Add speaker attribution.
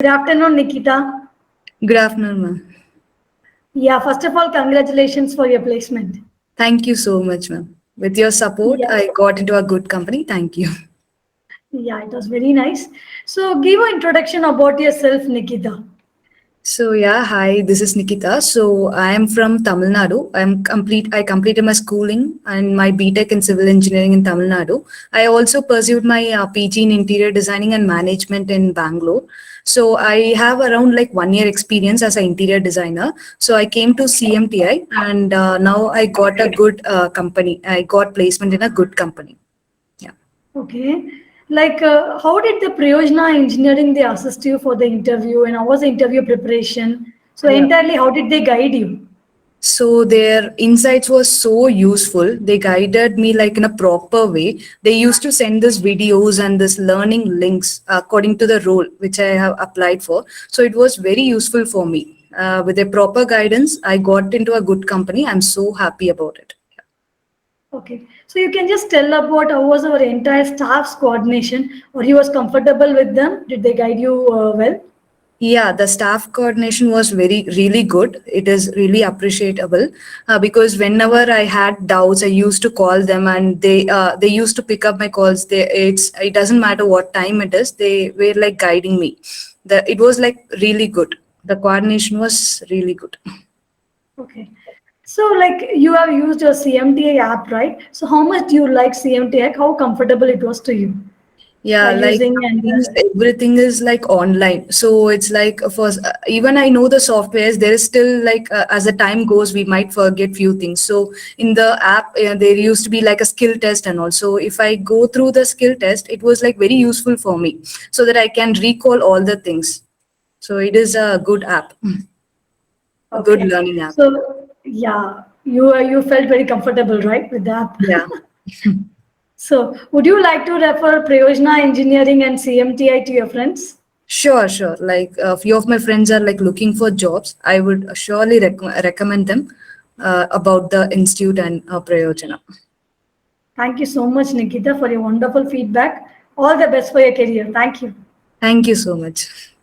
Speaker 1: Good afternoon, Nikeetha.
Speaker 2: Good afternoon, ma'am.
Speaker 1: Yeah, first of all, congratulations for your placement.
Speaker 2: Thank you so much, ma'am. With your support,
Speaker 1: Yeah,
Speaker 2: I got into a good company. Thank you.
Speaker 1: yeah, it was very nice. So, give an introduction about yourself, Nikeetha.
Speaker 2: So yeah, hi, this is Nikeetha. So I am from Tamil Nadu. I completed my schooling and my BTech in civil engineering in Tamil Nadu. I also pursued my PG in interior designing and management in Bangalore. So I have around like 1 year experience as an interior designer. So I came to CMTI and now I got a good company. I got placement in a good company. Yeah.
Speaker 1: Okay. How did the Priyojna engineering they assist you for the interview and how was the interview preparation? So,
Speaker 2: Yeah.
Speaker 1: entirely, how did they guide you?
Speaker 2: So their insights was so useful. They guided me like in a proper way. They used to send this videos and this learning links according to the role which I have applied for. So it was very useful for me. With a proper guidance, I got into a good company. I'm so happy about it.
Speaker 1: Okay. So, you can just tell about how was our entire staff's coordination or he was comfortable with them? Did they guide you well?
Speaker 2: Yeah, the staff coordination was really good. It is really appreciable because whenever I had doubts, I used to call them, and they used to pick up my calls. It doesn't matter what time it is. They were like guiding me. It was like really good. The coordination was really good.
Speaker 1: Okay. So, you have used your CMTI app, right? So, how much do you like CMTI? How comfortable it was to you
Speaker 2: Yeah,
Speaker 1: while
Speaker 2: like
Speaker 1: using
Speaker 2: nowadays everything is like online. So it's like for even I know the softwares, there is still like as the time goes, we might forget few things. So in the app, there used to be like a skill test, and also if I go through the skill test, it was like very useful for me so that I can recall all the things. So it is a good app, a good
Speaker 1: Okay.
Speaker 2: learning app.
Speaker 1: So, yeah, you felt very comfortable, right, with the app.
Speaker 2: Yeah.
Speaker 1: So, would you like to refer Prayojna Engineering and CMTI to your friends?
Speaker 2: Sure, sure. Like a few of my friends are like looking for jobs. I would surely recommend them about the institute and Prayojana.
Speaker 1: Thank you so much, Nikita, for your wonderful feedback. All the best for your career. Thank you.
Speaker 2: Thank you so much.